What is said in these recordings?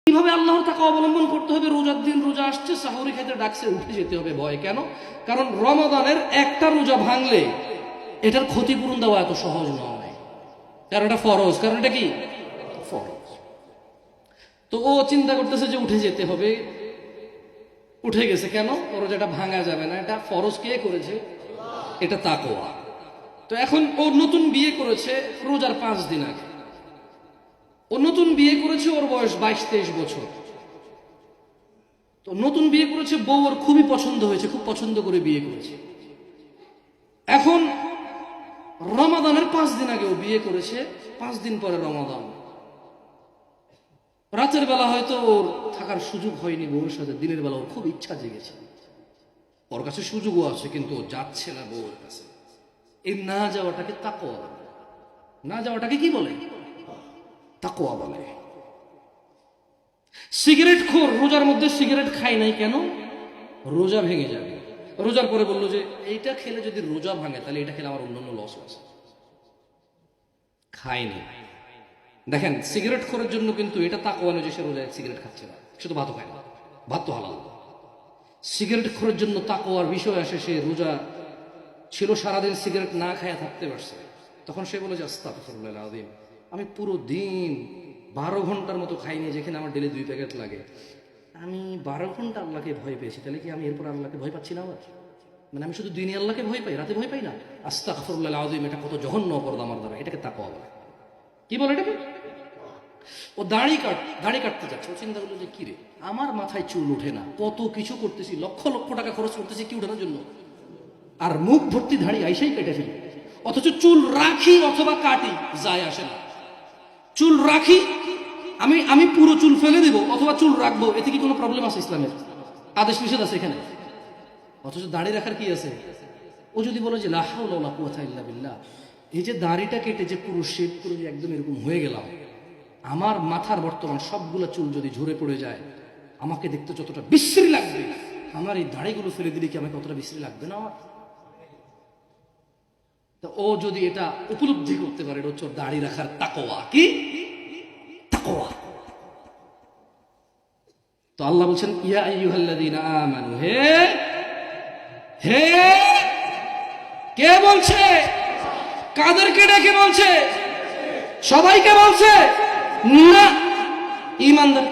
কিভাবে আল্লাহর তাকে অবলম্বন করতে হবে? রোজার দিন রোজা আসছে, সাহরি খাইতে ডাকছে, উঠে যেতে হবে ভয়। কেন? কারণ রমাদানের একটা রোজা ভাঙলে এটার ক্ষতিপূরণ দেওয়া এত সহজ নয়, কারণ এটা ফরজ। কারণ এটা কি ফরজ। তো ও চিন্তা করতেছে যে উঠে যেতে হবে, উঠে গেছে। কেন? রোজাটা ভাঙা যাবে না, এটা ফরজ কে করেছে? এটা তাকওয়া। তো এখন ও নতুন বিয়ে করেছে রোজার 5 দিন আগে। ও নতুন বিয়ে করেছে, ওর বয়স 22-23 বছর। তো নতুন বিয়ে করেছে, বউ ওর খুবই পছন্দ হয়েছে, খুব পছন্দ করে বিয়ে করেছে। এখন রমাদানের 5 দিন আগে ও বিয়ে করেছে, 5 দিন পরে রমাদান। রাতের বেলা হয়তো ওর থাকার সুযোগ হয়নি বউয়ের সাথে, দিনের বেলা ওর খুব ইচ্ছা জেগেছে, ওর কাছে সুযোগও আছে, কিন্তু ও যাচ্ছে না বউয়ের কাছে। এই না যাওয়াটাকে তাকওয়া বলে। না যাওয়াটাকে কি বলে? তাকওয়া বলে। সিগারেট খোর রোজার মধ্যে সিগারেট খায় নাই, কেন? রোজা ভেঙে যাবে। রোজার পরে বললো যে এইটা খেলে যদি রোজা ভাঙে তাহলে এটা খেলে আমার অন্যান্য লস আছে, খায়নি। দেখেন, সিগারেট খোরের জন্য কিন্তু এটা তাকওয়া নয় যে সে রোজায় সিগারেট খাচ্ছে না, শুধু ভাতও খায় না, ভাত তো হালাল। সিগারেট খোরের জন্য তাকওয়ার বিষয় আসে, সে রোজা ছিল, সারাদিন সিগারেট না খায় থাকতে পারছে, তখন সে বলে যে আস্তাগফিরুল্লাহ আযীম, আমি পুরো দিন 12 ঘন্টার মতো খাইনি, যেখানে আমার ডেলি 2 প্যাকেট লাগে। আমি 12 ঘন্টা আল্লাহকে ভয় পেয়েছি, তাহলে কি আমি এরপর আল্লাহকে ভয় পাচ্ছি না? আবার মানে আমি শুধু দিনে আল্লাহকে ভয় পাই, রাতে ভয় পাই না? আস্তাগফিরুল্লাহ আযীম, এটা কত জঘন্য অপরাধ আমার দ্বারা, এটাকে তাকওয়া বলে। কি বলে এটাকে? ও দাড়ি কাটতে যাচ্ছে। ও চিন্তা করলো যে কি রে, আমার মাথায় চুল ওঠে না, কত কিছু করতেছি, লক্ষ লক্ষ টাকা খরচ করতেছি কি উঠানোর জন্য, আর মুখ ভর্তি দাড়ি আইসাই কেটে ফেলি। অথচ চুল রাখি অথবা কাটি যায় আসে না। চুল রাখি, আমি পুরো চুল ফেলে দেবো অথবা চুল রাখবো, এতে কি কোনো প্রবলেম আছে? ইসলামের আদেশ নিষেধ আছে এখানে? অথচ দাড়ি রাখার কি আছে? ও যদি বলে যে লা হাওলা ওয়ালা কুওয়াতা ইল্লা বিল্লাহ, এই যে দাড়িটা কেটে যে পুরো শেভ করে যে একদম এরকম হয়ে গেলাম, আমার মাথার বর্তমান সবগুলো চুল যদি ঝরে পড়ে যায়, আমাকে দেখতে যতটা বিশ্রী লাগবে, আমার এই দাড়িগুলো ফেলে দিলে কি আমাকে কতটা বিশ্রী লাগবে না? আমার ও যদি এটা উপলব্ধি করতে পারে, এটা হচ্ছে দাড়ি রাখার তাকওয়া। কি তাকওয়া? তো আল্লাহ বলছেন ইয়া আইয়ুহাল্লাযীনা আমানু, হে হে কে বলছে? কাদেরকে ডেকে বলছে? সবাইকে বলছে না, ঈমানদার।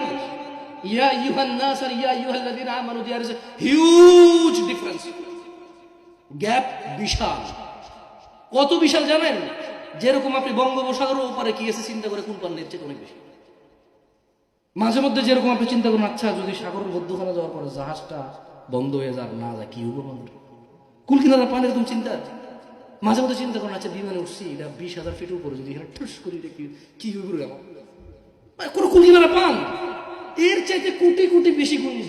ইয়া আইয়ুহান নাস আর ইয়া আইয়ুহাল্লাযীনা আমানু, there is a huge difference, gap বিশাল। কত বিশাল জানেন? যেরকম আপনি বঙ্গোপসাগরের উপরে কি আছে চিন্তা করে কোন পান্ডের চেয়ে অনেক বেশি। মাঝে মধ্যে যেরকম আপনি চিন্তা করুন, আচ্ছা যদি সাগরের মধ্যখানে যাওয়ার পরে জাহাজটা বন্ধ হয়ে যাক, না যায়, কি হবো? বন্ধ কুল কিনারা পান, এরকম চিন্তা মাঝে মধ্যে চিন্তা করুন। আচ্ছা বিমানে উঠছি, এটা 20,000 ফিট উপরে, যদি এখানে ঠুস করি কি হইব? কোনো কুল কিনারা পান? এর চাইতে কোটি কোটি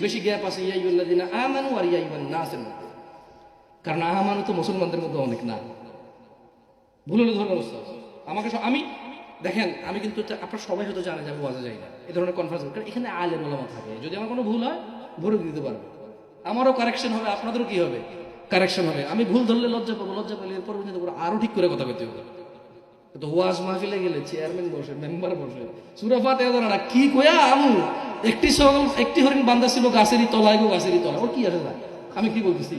বেশি গ্যাপ আছে ইয়া আইয়ুহাল্লাযীনা আমানু আর ইয়া আইয়ুহান নাসের মধ্যে। কারণ আমানু তো মুসলমানদের মধ্যে অনেক না, ভুল হলে ধর্মের উস্তাদ আমাকে আমি দেখেন, আমি কিন্তু আপনার সবাই হয়তো জানে যে আমি ওয়াজে যাই না, এই ধরনের কনফারেন্স, কারণ এখানে আলেম ওলামা থাকে, যদি আমার কোনো ভুল হয় ভরে দিতে পারবে, আমারও কারেকশন হবে, আপনাদেরও কি হবে? কারেকশন হবে। আমি ভুল ধরলে লজ্জা পাবো, লজ্জা পেলে এরপর আরো ঠিক করে কথা বলতে হবে। তো ওয়াজ মাহফিলে গেলে চেয়ারম্যান বসে, মেম্বার বসে, সূরা ফাতিহা জানে না, কি কয়া আমু একটি হরিণ বান্ধা ছিল গাছেরই তলায়, গো গাছেরই তলায়, ওর কি আসে যায় আমি কি বলতেছি?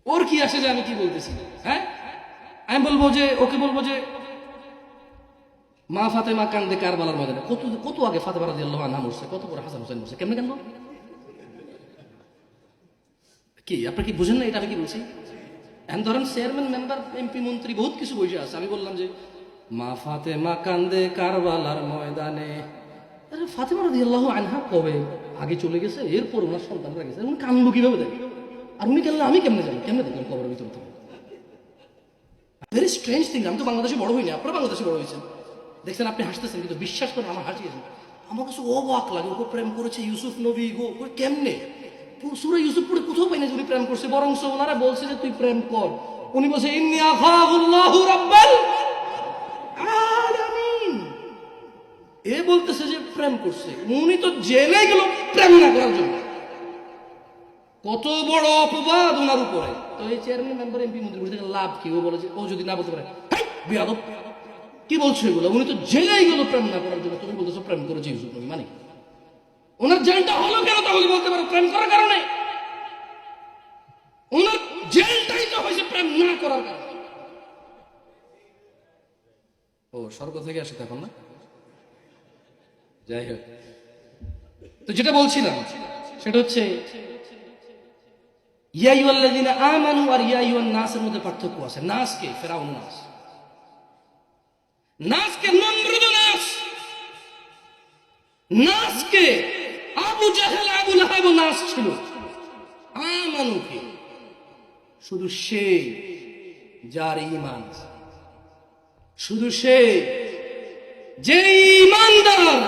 ওর কি আসে যে আমি কি বলতেছি? হ্যাঁ, আমি বলবো যে, ওকে বলবো যে মা ফাতেমা কান্দে কারবালার ময়দানে, কত আগে ফাতেমা রাদিয়াল্লাহু আনহা মরছে, কত পরে হাসান হোসেন মরছে, কেমনে কেন? কি আপনি কি বুঝেন না এটা আমি কি বলছি? এখন ধরেন চেয়ারম্যান, মেম্বার, এমপি, মন্ত্রী বহুত কিছু বসে আছে, আমি বললাম যে মা ফাতেমা কান্দে কারবালার ময়দানে। আরে ফাতেমা রাদিয়াল্লাহু আনহা কবে আগে চলে গেছে, এরপর ওনার সন্তানরা গেছে, উনি কান্দলো কিভাবে দেখে? আর উনি কান্দলে আমি কেমনে জানি? কেমনে দেখলাম কবরের ভিতর থেকে? Very strange thing. আমি তো বাংলাদেশে বড় হইনি, আপনারা বাংলাদেশে বড় হয়েছেন, দেখছেন, আপনি হাসতেছেন, কিন্তু বিশ্বাস করেন আমার হাসিয়েছেন। আমার কাছে অবাক লাগে, ওকে প্রেম করেছে ইউসুফ নবী, গো কেমনে? সূরা ইউসুফ পড়ে কোথাও পাই না যে উনি প্রেম করছে, বরং ওনারা বলছে যে তুই প্রেম কর, উনি বলছে ইন্নী আখাফুল্লাহু রাব্বাল আলামিন। এ বলতেছে যে প্রেম করছে, উনি তো জেলে গেল প্রেম না করার জন্য। কত বড় অপবাদ ওনার উপরে। তো এই চেয়ারম্যান, মেম্বার, এমপি, মন্ত্রী বসে লাভ কি? ও বলে যে ও যদি না বলতে পারে, বেয়াদব, কি বলছো এগুলো? উনি তো জেলেই গেল প্রেম না করার জন্য, তুমি বলতেছো প্রেম করেছে ইউসুফ নবী, মানে কি? ওনার জেলটা হলো কেন তাহলে বলতে পারো? প্রেম করার কারণে। ওনার জেলটাই তো হয়েছে প্রেম না করার কারণে। ও স্বর্গ থেকে আসে তখন না? যাই হোক, তো যেটা বলছিলাম সেটা হচ্ছে ইয়া আইয়ুহাল্লাযীনা আমানু আর ইয়া আইয়ুহান নাসের মধ্যে পার্থক্য আছে। নাসকে ফেরাউন নাস, নাসকে নমরুদ নাস, নাসকে আবু জাহেল আবু লাহাব নাস ছিল। আমানুকে শুধু সে যার ঈমান, শুধু সে যে ঈমানদার,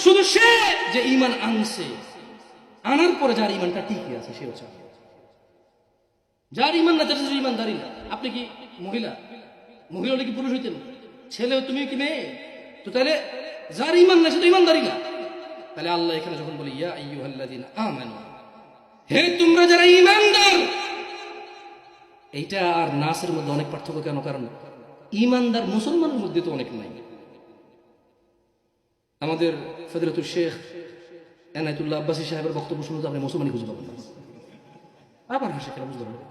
শুধু সে যে ঈমান আনছে, আনার পরে যার ঈমানটা টিকে আছে সে হচ্ছে যার ঈমান না, তার ঈমানদারি না। আপনি কি মহিলা? মহিলা হলে কি পুরুষ হইতেন? ছেলে তুমি কি মেয়ে? তো তাহলে যার ঈমান না সে তো ঈমানদারি না। তাহলে আল্লাহ এখানে যখন বলি ইয়া আইয়ুহাল্লাযীনা আমানু, হে তোমরা যারা ঈমানদার, এইটা আর নাসের মধ্যে অনেক পার্থক্য কেন? কারণ ঈমানদার মুসলমানের মধ্যে তো অনেক নাই। আমাদের ফজলতুল শেখ এনায়েতুল্লাহ আব্বাসী সাহেবের বক্তব্য শুনে তো আপনি মুসলমানই খুঁজে পাবেন না। আবার হাসে কেন? বুঝতে পারবেন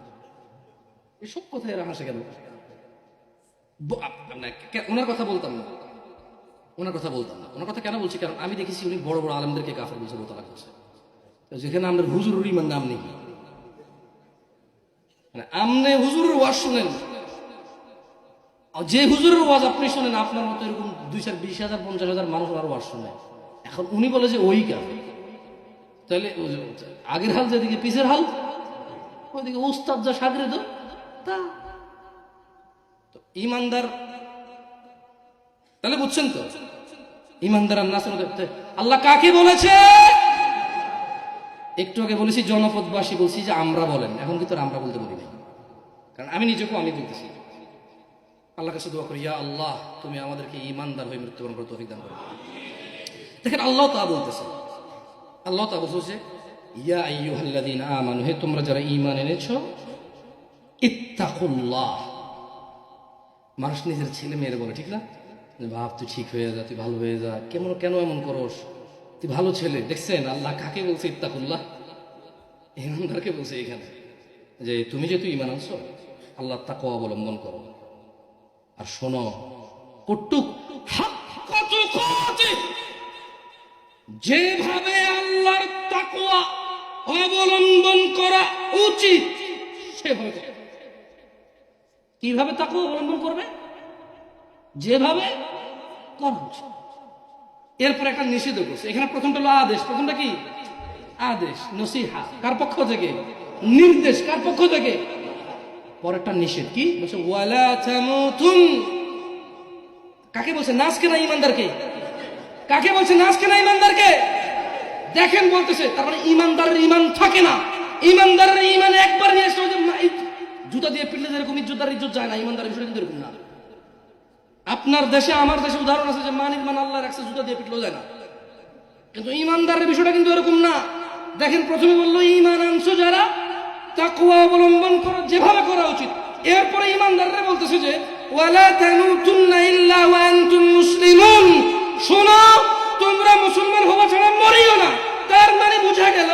এসব কথায় এরা হাসে কেন? ওনার কথা বলতাম না, ওনার কথা বলতাম না। ওনার কথা কেন বলছি? কারণ আমি দেখেছি উনি বড় বড় আলেমদেরকে কাফের বলছে, বোতলা করছে। যেখানে আমাদের হুজুরের ঈমান নাম নেই, আমনে হুজুরের ওয়াজ শুনেন, যে হুজুরের ওয়াজ আপনি শোনেন আপনার মতো এরকম 2-20,000 50,000 মানুষ আর ওয়াজ শুনে। এখন উনি বলে যে ওই কাফের, তাহলে আগের হাল যেদিকে পিছের হাল ওইদিকে উস্তাদ যা সাগরে তা ঈমানদার। তাহলে বুঝছেন তো ঈমানদার আর নাসের মধ্যে আল্লাহ কাকে বলেছে? একটু আগে বলেছি জনপদবাসী, বলছি যে আমরা বলেন, এখন কিন্তু আমরা বলতে বলি না, কারণ আমি নিজেকেও আমি বলতেছি। আল্লাহ কাছে দোয়া করি, ইয়া আল্লাহ তুমি আমাদেরকে ঈমানদার হয়ে মৃত্যুবরণ করে তৌফিক দান করো। দেখেন আল্লাহ তা বলতেছে, আল্লাহ তা বলছে ইয়া আইয়ুহাল্লাযীনা আমানু, হে তোমরা যারা ঈমান এনেছো, ইত্তাকুল্লাহ। মানুষ নিজের ছেলে মেয়ের বলে, ঠিক না? ভাব তুই ঠিক হয়ে যা, তুই ভালো হয়ে যা, কেন এমন করস, তুই ভালো ছেলে। দেখছেন আল্লাহ কাকে বলছে ইত্তাকুল্লাহ? ঈমানদারকে বলছে এখানে, যে তুমি যেহেতু ঈমান আনছো আল্লাহর তাকওয়া অবলম্বন করো। আর শোনো, কটুক যেভাবে আল্লাহর তাকওয়া অবলম্বন করা উচিত সেভাবে। কিভাবে তাকওয়া অবলম্বন করবে? যেভাবে করা উচিত। এরপর একটা নিষেধ করছে এখানে। প্রথমটা হলো আদেশ। প্রথমটা কি? আদেশ, নসিহা। কার পক্ষ থেকে? নির্দেশ। কার পক্ষ থেকে? পরেরটা নিষেধ। কি বলছে? ওয়ালা তামুতুন। কাকে বলছে? নাসকে না ঈমানদারকে? কাকে বলছে? নাসকে না ঈমানদারকে? দেখেন বলতেছে, তার মানে ঈমানদারের ঈমান থাকে না। ঈমানদারের ঈমান একবার নিয়ে আসলে জুতা দিয়ে পিটলে যেরকম ইজ্জতদার ইজ্জত যায় না, ঈমানদারের বিষয়টা কিন্তু এরকম না। আপনার দেশে আমার দেশে উদাহরণ আছে যে মান আল্লাহ রাখছে, জুতা দিয়ে পিটলেও যায় না, কিন্তু ঈমানদারের বিষয়টা কিন্তু এরকম না। দেখেন প্রথমে বললো ঈমান আনছো যারা, তাকওয়া অবলম্বন করো যেভাবে করা উচিত। এরপরে ঈমানদাররা বলতেছে যে ওয়ালা তামুতুন্না ইল্লা ওয়া আনতুম মুসলিমুন। শোনো, তোমরা মুসলমান হওয়া ছাড়া মরিও না। তার মানে বোঝা গেল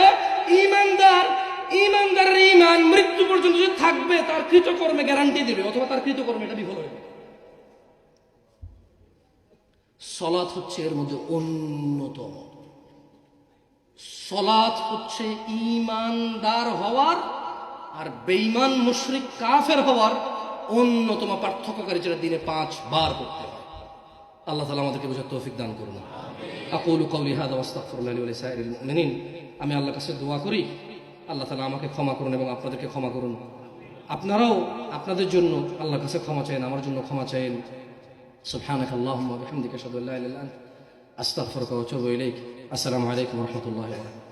ঈমানদারের ঈমান মৃত্যু পর্যন্ত যে থাকবে, তার কৃতকর্মে গ্যারান্টি দেবে, অথবা তার কৃতকর্মে এটা বিফল হবে। সালাত হচ্ছে এর মধ্যে অন্যতম। সালাত হচ্ছে ঈমানদার হওয়ার আর বেঈমান মুশরিক কাফের হওয়ার অন্যতম পার্থক্যকারী, যেটা দিনে 5 বার করতে হয়। আল্লাহ তাআলা আমাদেরকে বোঝার তৌফিক দান করুন। আকুলু কওলি হাযা ওয়া আস্তাগফিরুল্লাহ লি ওয়া লিসাইরিল মুমিনিন। আমি আল্লাহর কাছে দোয়া করি আল্লাহ তাআলা আমাকে ক্ষমা করুন এবং আপনাদেরকে ক্ষমা করুন। আপনারাও আপনাদের জন্য আল্লাহর কাছে ক্ষমা চাইেন, আমার জন্য ক্ষমা চাইেন। সুবহানাকা আল্লাহুম্মা ওয়া বিহামদিকা আশহাদু আল্লা ইলাহা ইল্লা আনতা আস্তাগফিরুকা ওয়া আতুবু ইলাইক। আসসালামু আলাইকুম ওয়া রাহমাতুল্লাহি ওয়া বারাকাতুহু।